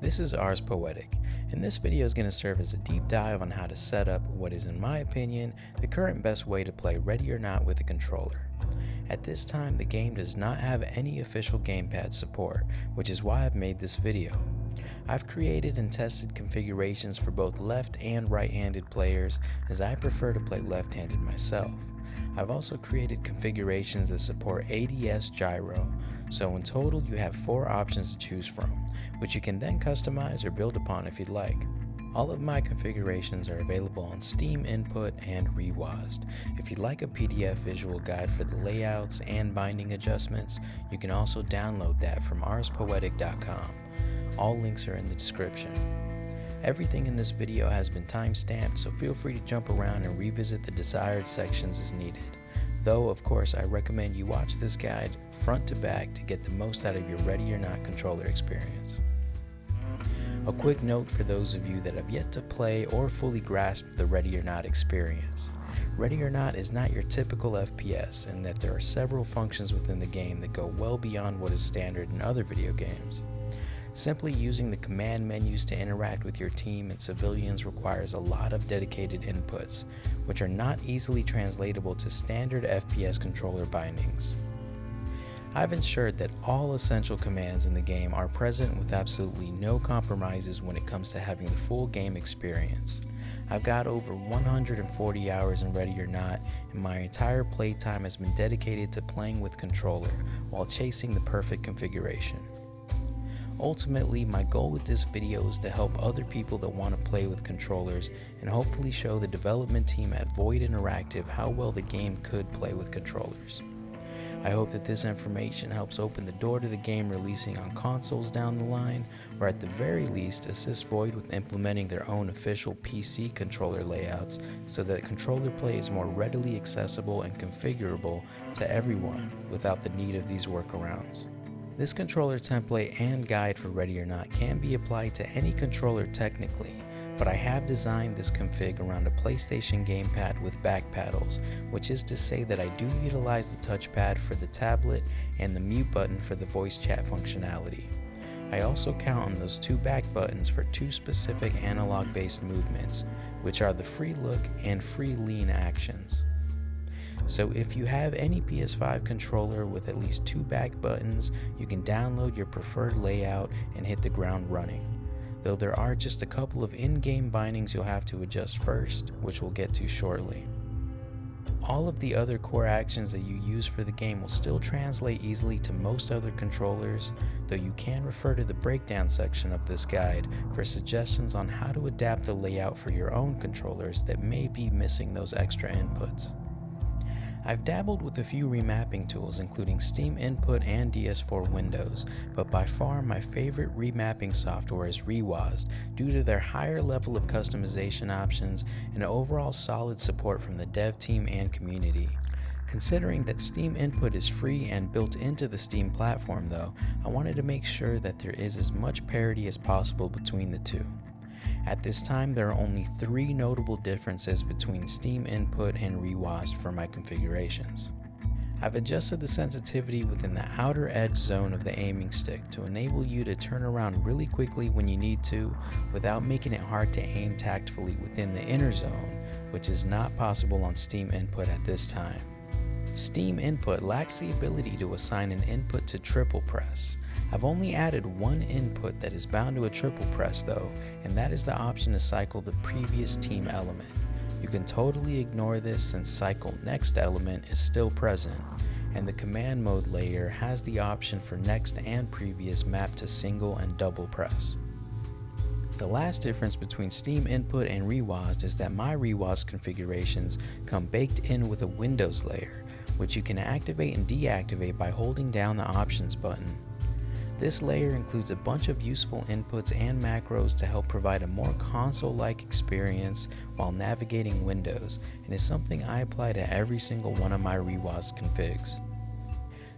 This is Ars Poetic, and this video is going to serve as a deep dive on how to set up what is, in my opinion, the current best way to play Ready or Not with a controller. At this time, the game does not have any official gamepad support, which is why I've made this video. I've created and tested configurations for both left and right-handed players, as I prefer to play left-handed myself. I've also created configurations that support ADS GYRO, so in total you have 4 options to choose from, which you can then customize or build upon if you'd like. All of my configurations are available on Steam Input and reWASD. If you'd like a PDF visual guide for the layouts and binding adjustments, you can also download that from arspoetic.com. All links are in the description. Everything in this video has been time-stamped, so feel free to jump around and revisit the desired sections as needed. Though, of course, I recommend you watch this guide front to back to get the most out of your Ready or Not controller experience. A quick note for those of you that have yet to play or fully grasp the Ready or Not experience. Ready or Not is not your typical FPS, in that there are several functions within the game that go well beyond what is standard in other video games. Simply using the command menus to interact with your team and civilians requires a lot of dedicated inputs, which are not easily translatable to standard FPS controller bindings. I've ensured that all essential commands in the game are present with absolutely no compromises when it comes to having the full game experience. I've got over 140 hours in Ready or Not, and my entire playtime has been dedicated to playing with controller while chasing the perfect configuration. Ultimately, my goal with this video is to help other people that want to play with controllers and hopefully show the development team at Void Interactive how well the game could play with controllers. I hope that this information helps open the door to the game releasing on consoles down the line, or at the very least assist Void with implementing their own official PC controller layouts so that controller play is more readily accessible and configurable to everyone without the need of these workarounds. This controller template and guide for Ready or Not can be applied to any controller technically, but I have designed this config around a PlayStation gamepad with back paddles, which is to say that I do utilize the touchpad for the tablet and the mute button for the voice chat functionality. I also count on those 2 back buttons for 2 specific analog-based movements, which are the free look and free lean actions. So if you have any PS5 controller with at least 2 back buttons, you can download your preferred layout and hit the ground running. Though there are just a couple of in-game bindings you'll have to adjust first, which we'll get to shortly. All of the other core actions that you use for the game will still translate easily to most other controllers, though you can refer to the breakdown section of this guide for suggestions on how to adapt the layout for your own controllers that may be missing those extra inputs. I've dabbled with a few remapping tools including Steam Input and DS4 Windows, but by far my favorite remapping software is reWASD due to their higher level of customization options and overall solid support from the dev team and community. Considering that Steam Input is free and built into the Steam platform though, I wanted to make sure that there is as much parity as possible between the two. At this time, there are only 3 notable differences between Steam Input and reWASD for my configurations. I've adjusted the sensitivity within the outer edge zone of the aiming stick to enable you to turn around really quickly when you need to without making it hard to aim tactfully within the inner zone, which is not possible on Steam Input at this time. Steam Input lacks the ability to assign an input to triple press. I've only added 1 input that is bound to a triple press though, and that is the option to cycle the previous team element. You can totally ignore this since cycle next element is still present, and the command mode layer has the option for next and previous mapped to single and double press. The last difference between Steam Input and reWASD is that my reWASD configurations come baked in with a Windows layer, which you can activate and deactivate by holding down the options button. This layer includes a bunch of useful inputs and macros to help provide a more console-like experience while navigating Windows, and is something I apply to every single one of my reWASD configs.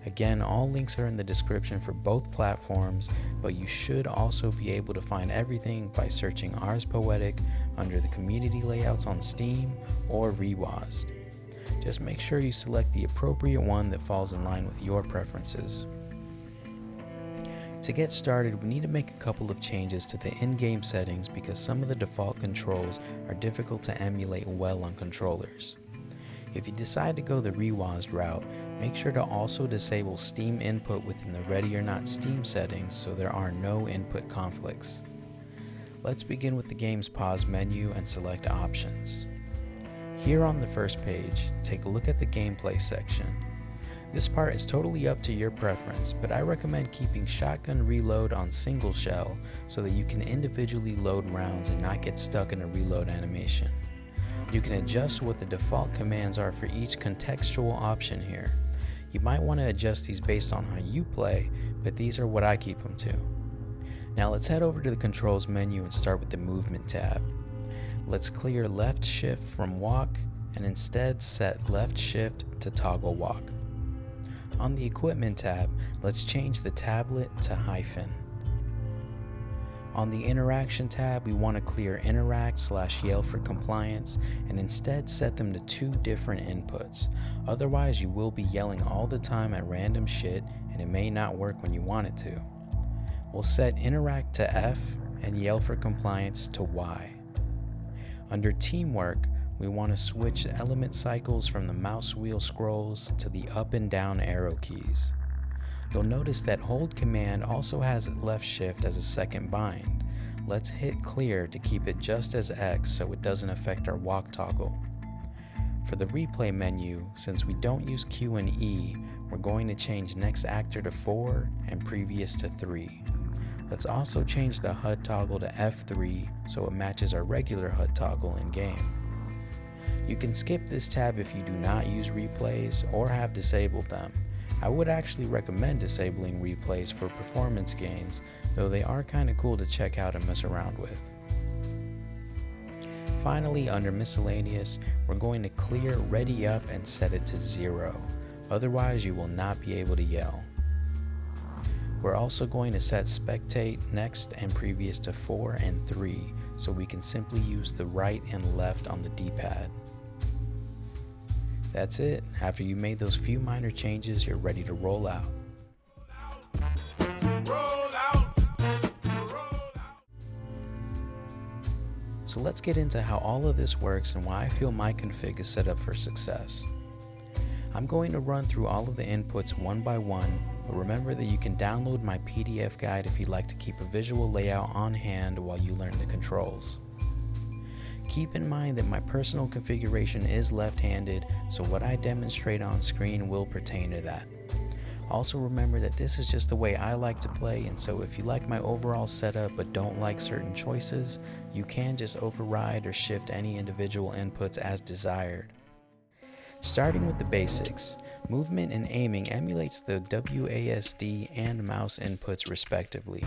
Again, all links are in the description for both platforms, but you should also be able to find everything by searching Ars Poetic under the community layouts on Steam or reWASD. Just make sure you select the appropriate one that falls in line with your preferences. To get started, we need to make a couple of changes to the in-game settings because some of the default controls are difficult to emulate well on controllers. If you decide to go the reWASD route, make sure to also disable Steam input within the Ready or Not Steam settings so there are no input conflicts. Let's begin with the game's pause menu and select Options. Here on the first page, take a look at the gameplay section. This part is totally up to your preference, but I recommend keeping shotgun reload on single shell so that you can individually load rounds and not get stuck in a reload animation. You can adjust what the default commands are for each contextual option here. You might want to adjust these based on how you play, but these are what I keep them to. Now let's head over to the controls menu and start with the movement tab. Let's clear left shift from walk and instead set left shift to toggle walk. On the equipment tab, let's change the tablet to hyphen. On the interaction tab, we want to clear interact/yell for compliance and instead set them to 2 different inputs. Otherwise, you will be yelling all the time at random shit and it may not work when you want it to. We'll set interact to F and yell for compliance to Y. Under teamwork, we want to switch element cycles from the mouse wheel scrolls to the up and down arrow keys. You'll notice that hold command also has left shift as a second bind. Let's hit clear to keep it just as X so it doesn't affect our walk toggle. For the replay menu, since we don't use Q and E, we're going to change next actor to 4 and previous to 3. Let's also change the HUD toggle to F3 so it matches our regular HUD toggle in game. You can skip this tab if you do not use replays or have disabled them. I would actually recommend disabling replays for performance gains, though they are kinda cool to check out and mess around with. Finally, under miscellaneous, we're going to clear ready up and set it to 0. Otherwise, you will not be able to yell. We're also going to set spectate next and previous to 4 and 3 so we can simply use the right and left on the D-pad. That's it. After you made those few minor changes, you're ready to roll out. So let's get into how all of this works and why I feel my config is set up for success. I'm going to run through all of the inputs one by one, but remember that you can download my PDF guide if you'd like to keep a visual layout on hand while you learn the controls. Keep in mind that my personal configuration is left-handed, so what I demonstrate on screen will pertain to that. Also remember that this is just the way I like to play, and so if you like my overall setup but don't like certain choices, you can just override or shift any individual inputs as desired. Starting with the basics, movement and aiming emulates the WASD and mouse inputs respectively.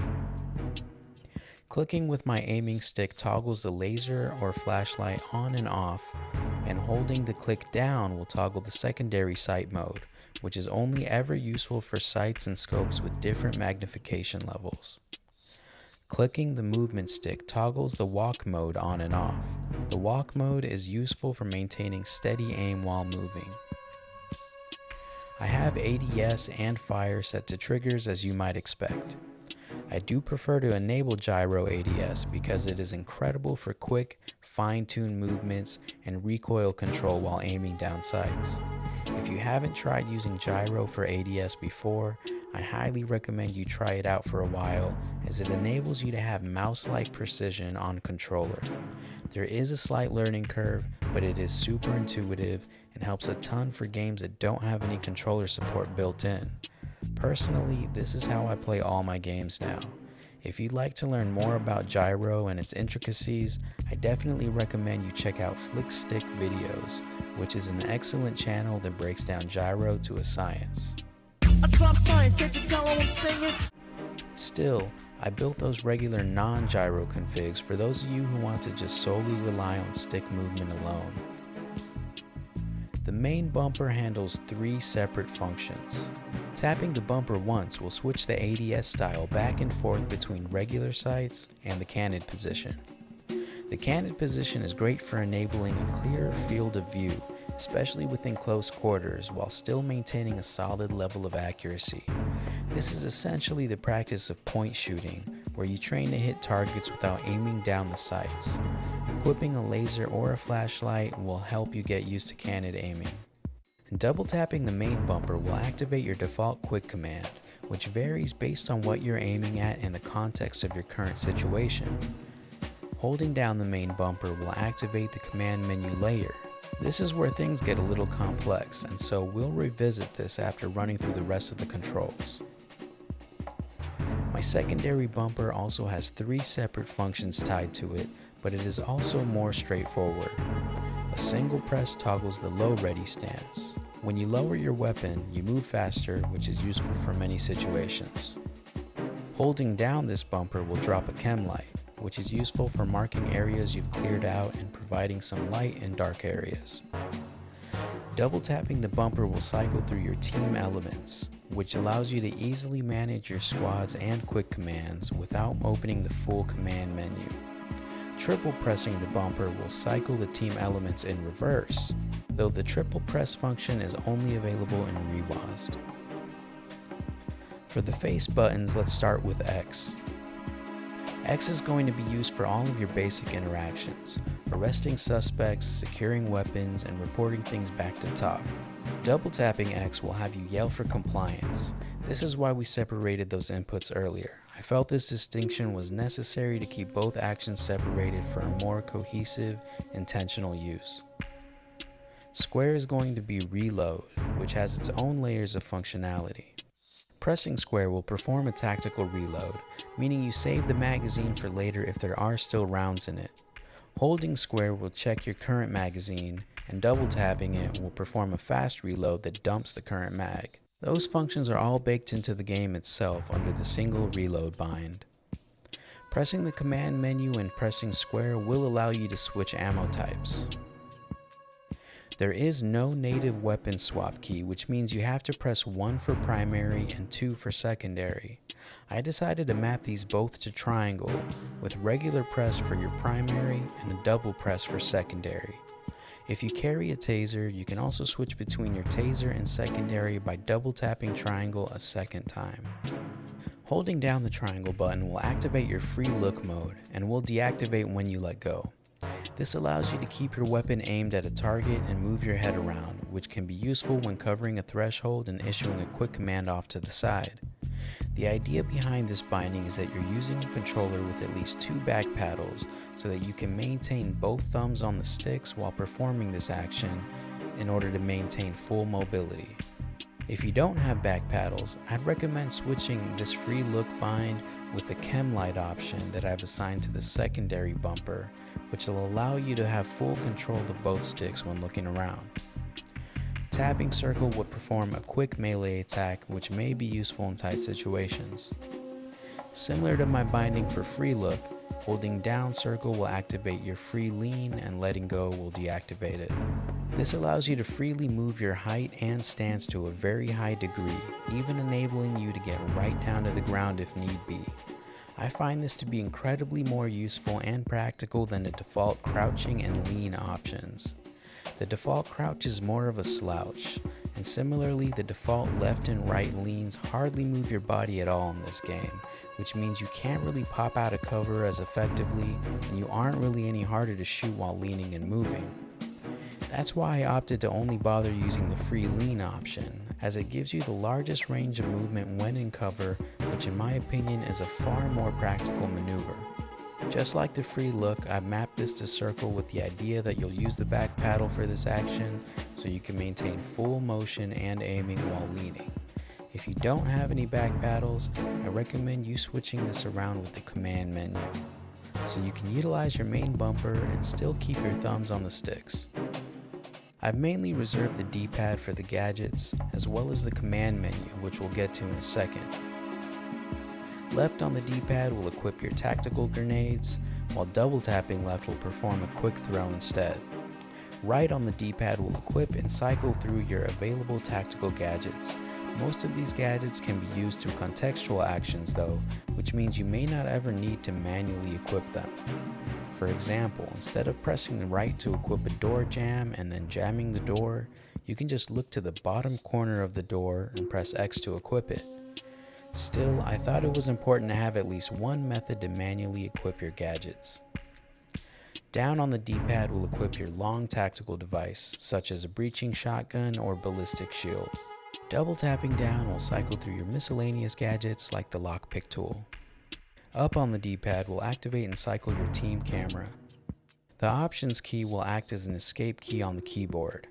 Clicking with my aiming stick toggles the laser or flashlight on and off, and holding the click down will toggle the secondary sight mode, which is only ever useful for sights and scopes with different magnification levels. Clicking the movement stick toggles the walk mode on and off. The walk mode is useful for maintaining steady aim while moving. I have ADS and fire set to triggers as you might expect. I do prefer to enable GYRO ADS because it is incredible for quick, fine-tuned movements and recoil control while aiming down sights. If you haven't tried using GYRO for ADS before, I highly recommend you try it out for a while, as it enables you to have mouse-like precision on controller. There is a slight learning curve, but it is super intuitive and helps a ton for games that don't have any controller support built in. Personally, this is how I play all my games now. If you'd like to learn more about GYRO and its intricacies, I definitely recommend you check out Flickstick Videos, which is an excellent channel that breaks down GYRO to a science. I drop science, can't you tell I'm singing? Still, I built those regular non-GYRO configs for those of you who want to just solely rely on stick movement alone. The main bumper handles 3 separate functions. Tapping the bumper once will switch the ADS style back and forth between regular sights and the candid position. The candid position is great for enabling a clearer field of view, especially within close quarters, while still maintaining a solid level of accuracy. This is essentially the practice of point shooting, where you train to hit targets without aiming down the sights. Equipping a laser or a flashlight will help you get used to candid aiming. Double tapping the main bumper will activate your default quick command, which varies based on what you're aiming at and the context of your current situation. Holding down the main bumper will activate the command menu layer. This is where things get a little complex, and so we'll revisit this after running through the rest of the controls. My secondary bumper also has 3 separate functions tied to it, but it is also more straightforward. A single press toggles the low ready stance. When you lower your weapon, you move faster, which is useful for many situations. Holding down this bumper will drop a chem light, which is useful for marking areas you've cleared out and providing some light in dark areas. Double tapping the bumper will cycle through your team elements, which allows you to easily manage your squads and quick commands without opening the full command menu. Triple pressing the bumper will cycle the team elements in reverse, though the triple press function is only available in reWASD. For the face buttons, let's start with X. X is going to be used for all of your basic interactions, arresting suspects, securing weapons, and reporting things back to TOC. Double tapping X will have you yell for compliance. This is why we separated those inputs earlier. I felt this distinction was necessary to keep both actions separated for a more cohesive, intentional use. Square is going to be reload, which has its own layers of functionality. Pressing square will perform a tactical reload, meaning you save the magazine for later if there are still rounds in it. Holding square will check your current magazine, and double tapping it will perform a fast reload that dumps the current mag. Those functions are all baked into the game itself under the single reload bind. Pressing the command menu and pressing square will allow you to switch ammo types. There is no native weapon swap key, which means you have to press 1 for primary and 2 for secondary. I decided to map these both to triangle, with regular press for your primary and a double press for secondary. If you carry a taser, you can also switch between your taser and secondary by double tapping triangle a second time. Holding down the triangle button will activate your free look mode and will deactivate when you let go. This allows you to keep your weapon aimed at a target and move your head around, which can be useful when covering a threshold and issuing a quick command off to the side. The idea behind this binding is that you're using a controller with at least 2 back paddles so that you can maintain both thumbs on the sticks while performing this action in order to maintain full mobility. If you don't have back paddles, I'd recommend switching this free look bind with the chem light option that I've assigned to the secondary bumper, which will allow you to have full control of both sticks when looking around. Tapping circle would perform a quick melee attack, which may be useful in tight situations. Similar to my binding for free look, holding down circle will activate your free lean and letting go will deactivate it. This allows you to freely move your height and stance to a very high degree, even enabling you to get right down to the ground if need be. I find this to be incredibly more useful and practical than the default crouching and lean options. The default crouch is more of a slouch, and similarly the default left and right leans hardly move your body at all in this game, which means you can't really pop out of cover as effectively and you aren't really any harder to shoot while leaning and moving. That's why I opted to only bother using the free lean option, as it gives you the largest range of movement when in cover, which in my opinion is a far more practical maneuver. Just like the free look, I've mapped this to circle with the idea that you'll use the back paddle for this action so you can maintain full motion and aiming while leaning. If you don't have any back paddles, I recommend you switching this around with the command menu, so you can utilize your main bumper and still keep your thumbs on the sticks. I've mainly reserved the D-pad for the gadgets, as well as the command menu, which we'll get to in a second. Left on the D-pad will equip your tactical grenades, while double tapping left will perform a quick throw instead. Right on the D-pad will equip and cycle through your available tactical gadgets. Most of these gadgets can be used through contextual actions though, which means you may not ever need to manually equip them. For example, instead of pressing right to equip a door jam and then jamming the door, you can just look to the bottom corner of the door and press X to equip it. Still, I thought it was important to have at least one method to manually equip your gadgets. Down on the D-pad will equip your long tactical device, such as a breaching shotgun or ballistic shield. Double tapping down will cycle through your miscellaneous gadgets like the lockpick tool. Up on the D-pad will activate and cycle your team camera. The options key will act as an escape key on the keyboard.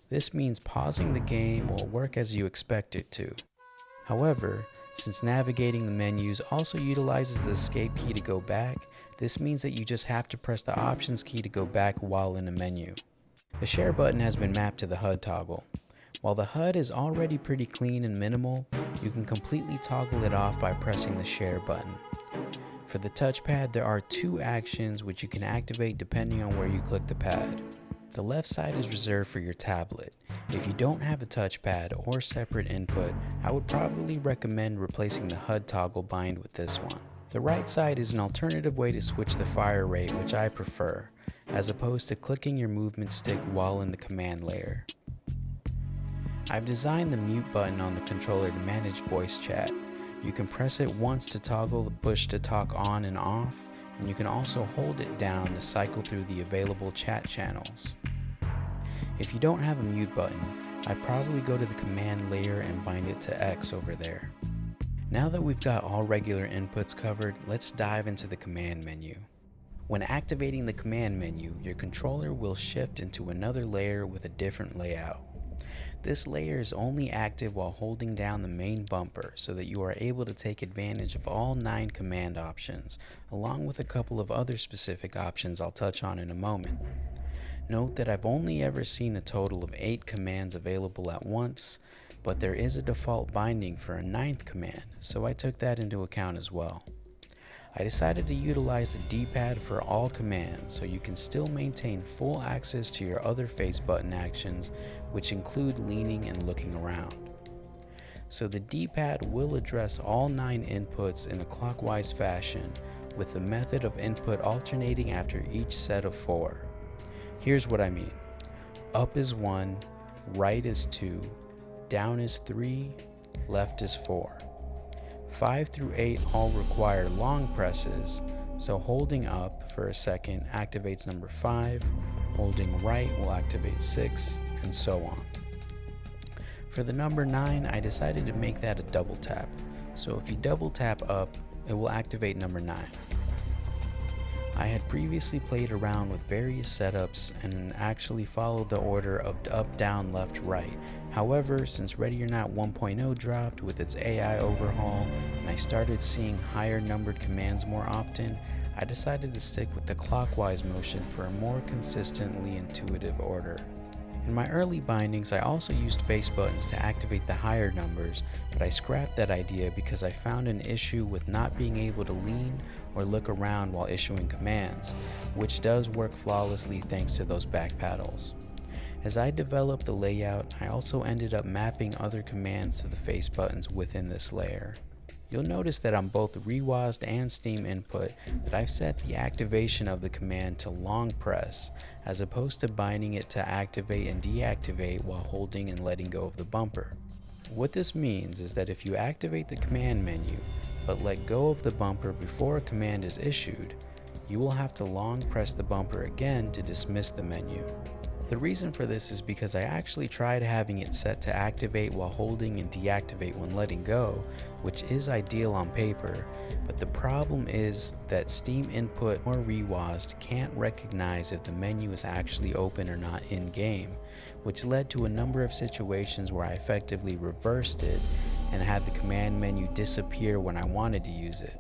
This means pausing the game will work as you expect it to. However, since navigating the menus also utilizes the escape key to go back, this means that you just have to press the options key to go back while in a menu. The share button has been mapped to the HUD toggle. While the HUD is already pretty clean and minimal, you can completely toggle it off by pressing the share button. For the touchpad, there are two actions which you can activate depending on where you click the pad. The left side is reserved for your tablet. If you don't have a touchpad or separate input, I would probably recommend replacing the HUD toggle bind with this one. The right side is an alternative way to switch the fire rate, which I prefer, as opposed to clicking your movement stick while in the command layer. I've designed the mute button on the controller to manage voice chat. You can press it once to toggle the push to talk on and off, and you can also hold it down to cycle through the available chat channels. If you don't have a mute button, I'd probably go to the command layer and bind it to X over there. Now that we've got all regular inputs covered, let's dive into the command menu. When activating the command menu, your controller will shift into another layer with a different layout. This layer is only active while holding down the main bumper so that you are able to take advantage of all 9 command options, along with a couple of other specific options I'll touch on in a moment. Note that I've only ever seen a total of 8 commands available at once, but there is a default binding for a 9th command, so I took that into account as well. I decided to utilize the D-pad for all commands so you can still maintain full access to your other face button actions, which include leaning and looking around. So the D-pad will address all 9 inputs in a clockwise fashion, with the method of input alternating after each set of 4. Here's what I mean. Up is 1, right is 2, down is 3, left is 4. 5 through 8 all require long presses, so holding up for a second activates number 5, holding right will activate 6, and so on. For the number 9, I decided to make that a double tap, so if you double tap up, it will activate number 9. I had previously played around with various setups and actually followed the order of up, down, left, right. However, since Ready or Not 1.0 dropped with its AI overhaul and I started seeing higher numbered commands more often, I decided to stick with the clockwise motion for a more consistently intuitive order. In my early bindings, I also used face buttons to activate the higher numbers, but I scrapped that idea because I found an issue with not being able to lean or look around while issuing commands, which does work flawlessly thanks to those back paddles. As I developed the layout, I also ended up mapping other commands to the face buttons within this layer. You'll notice that on both reWASD and Steam input that I've set the activation of the command to long press, as opposed to binding it to activate and deactivate while holding and letting go of the bumper. What this means is that if you activate the command menu, but let go of the bumper before a command is issued, you will have to long press the bumper again to dismiss the menu. The reason for this is because I actually tried having it set to activate while holding and deactivate when letting go, which is ideal on paper, but the problem is that Steam input or reWASD can't recognize if the menu is actually open or not in-game, which led to a number of situations where I effectively reversed it and had the command menu disappear when I wanted to use it.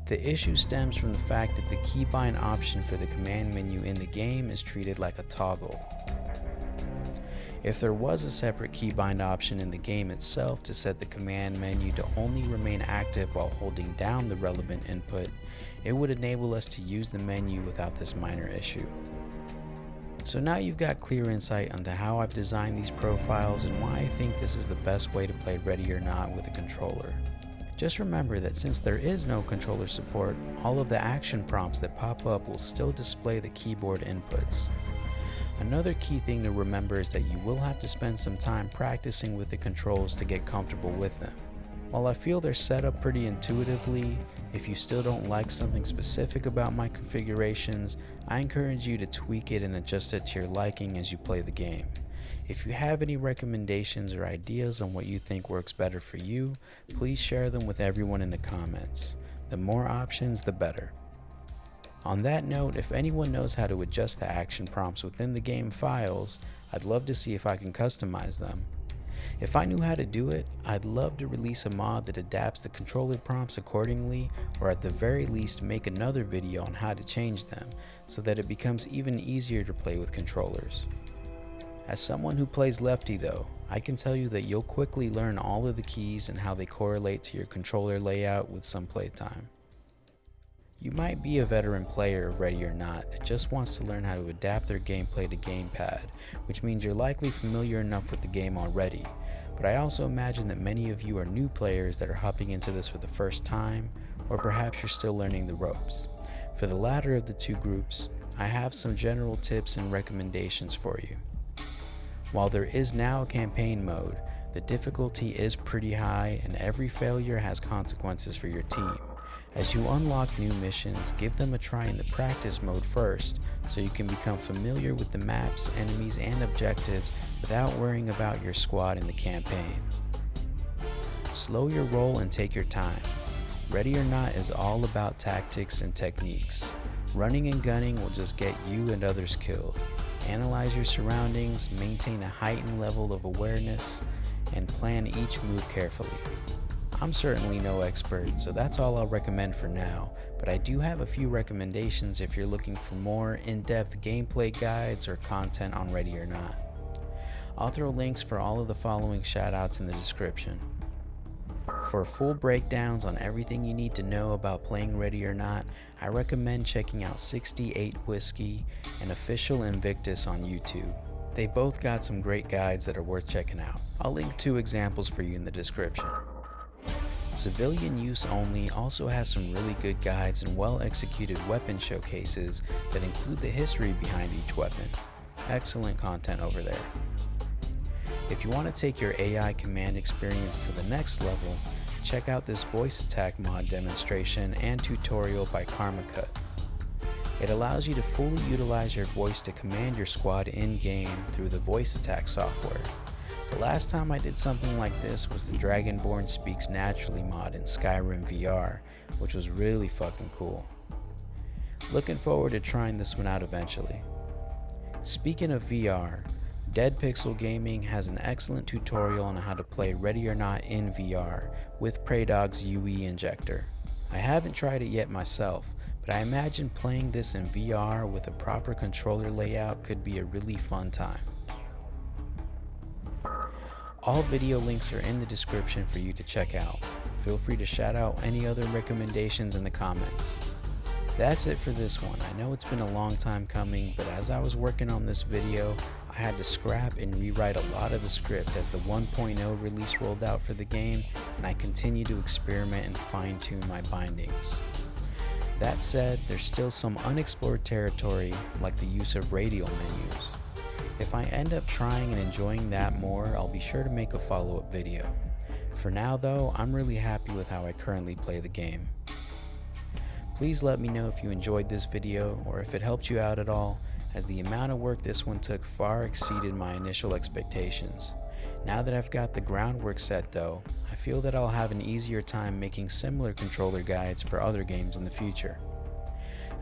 The issue stems from the fact that the keybind option for the command menu in the game is treated like a toggle. If there was a separate keybind option in the game itself to set the command menu to only remain active while holding down the relevant input, it would enable us to use the menu without this minor issue. So now you've got clear insight onto how I've designed these profiles and why I think this is the best way to play Ready or Not with a controller. Just remember that since there is no controller support, all of the action prompts that pop up will still display the keyboard inputs. Another key thing to remember is that you will have to spend some time practicing with the controls to get comfortable with them. While I feel they're set up pretty intuitively, if you still don't like something specific about my configurations, I encourage you to tweak it and adjust it to your liking as you play the game. If you have any recommendations or ideas on what you think works better for you, please share them with everyone in the comments. The more options, the better. On that note, if anyone knows how to adjust the action prompts within the game files, I'd love to see if I can customize them. If I knew how to do it, I'd love to release a mod that adapts the controller prompts accordingly, or at the very least make another video on how to change them, so that it becomes even easier to play with controllers. As someone who plays Lefty though, I can tell you that you'll quickly learn all of the keys and how they correlate to your controller layout with some playtime. You might be a veteran player of Ready or Not that just wants to learn how to adapt their gameplay to gamepad, which means you're likely familiar enough with the game already, but I also imagine that many of you are new players that are hopping into this for the first time, or perhaps you're still learning the ropes. For the latter of the two groups, I have some general tips and recommendations for you. While there is now a campaign mode, the difficulty is pretty high and every failure has consequences for your team. As you unlock new missions, give them a try in the practice mode first, so you can become familiar with the maps, enemies, and objectives without worrying about your squad in the campaign. Slow your roll and take your time. Ready or Not is all about tactics and techniques. Running and gunning will just get you and others killed. Analyze your surroundings, maintain a heightened level of awareness, and plan each move carefully. I'm certainly no expert, so that's all I'll recommend for now, but I do have a few recommendations if you're looking for more in-depth gameplay guides or content on Ready or Not. I'll throw links for all of the following shoutouts in the description. For full breakdowns on everything you need to know about playing Ready or Not, I recommend checking out 68 Whiskey and Official Invictus on YouTube. They both got some great guides that are worth checking out. I'll link 2 examples for you in the description. Civilian Use Only also has some really good guides and well-executed weapon showcases that include the history behind each weapon. Excellent content over there. If you want to take your AI command experience to the next level, check out this voice attack mod demonstration and tutorial by KarmaCut. It allows you to fully utilize your voice to command your squad in-game through the voice attack software. The last time I did something like this was the Dragonborn Speaks Naturally mod in Skyrim VR, which was really fucking cool. Looking forward to trying this one out eventually. Speaking of VR, Dead Pixel Gaming has an excellent tutorial on how to play Ready or Not in VR with Praydog's UE injector. I haven't tried it yet myself, but I imagine playing this in VR with a proper controller layout could be a really fun time. All video links are in the description for you to check out. Feel free to shout out any other recommendations in the comments. That's it for this one. I know it's been a long time coming, but as I was working on this video, I had to scrap and rewrite a lot of the script as the 1.0 release rolled out for the game, and I continue to experiment and fine-tune my bindings. That said, there's still some unexplored territory, like the use of radial menus. If I end up trying and enjoying that more, I'll be sure to make a follow-up video. For now though, I'm really happy with how I currently play the game. Please let me know if you enjoyed this video or if it helped you out at all, as the amount of work this one took far exceeded my initial expectations. Now that I've got the groundwork set though, I feel that I'll have an easier time making similar controller guides for other games in the future.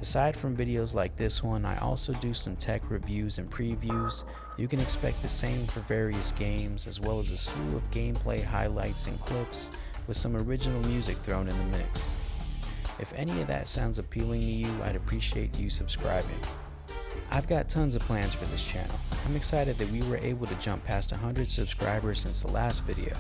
Aside from videos like this one, I also do some tech reviews and previews. You can expect the same for various games, as well as a slew of gameplay highlights and clips with some original music thrown in the mix. If any of that sounds appealing to you, I'd appreciate you subscribing. I've got tons of plans for this channel. I'm excited that we were able to jump past 100 subscribers since the last video.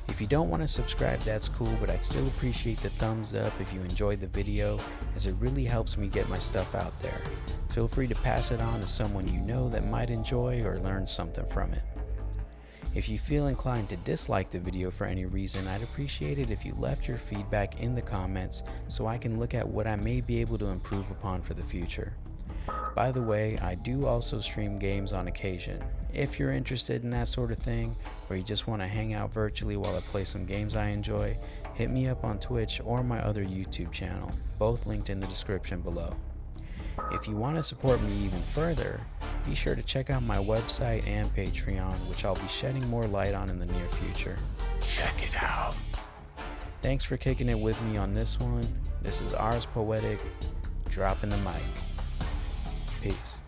If you don't want to subscribe, that's cool, but I'd still appreciate the thumbs up if you enjoyed the video, as it really helps me get my stuff out there. Feel free to pass it on to someone you know that might enjoy or learn something from it. If you feel inclined to dislike the video for any reason, I'd appreciate it if you left your feedback in the comments so I can look at what I may be able to improve upon for the future. By the way, I do also stream games on occasion. If you're interested in that sort of thing, or you just want to hang out virtually while I play some games I enjoy, hit me up on Twitch or my other YouTube channel, both linked in the description below. If you want to support me even further, be sure to check out my website and Patreon, which I'll be shedding more light on in the near future. Check it out. Thanks for kicking it with me on this one. This is Ars Poetic, dropping the mic. Peace.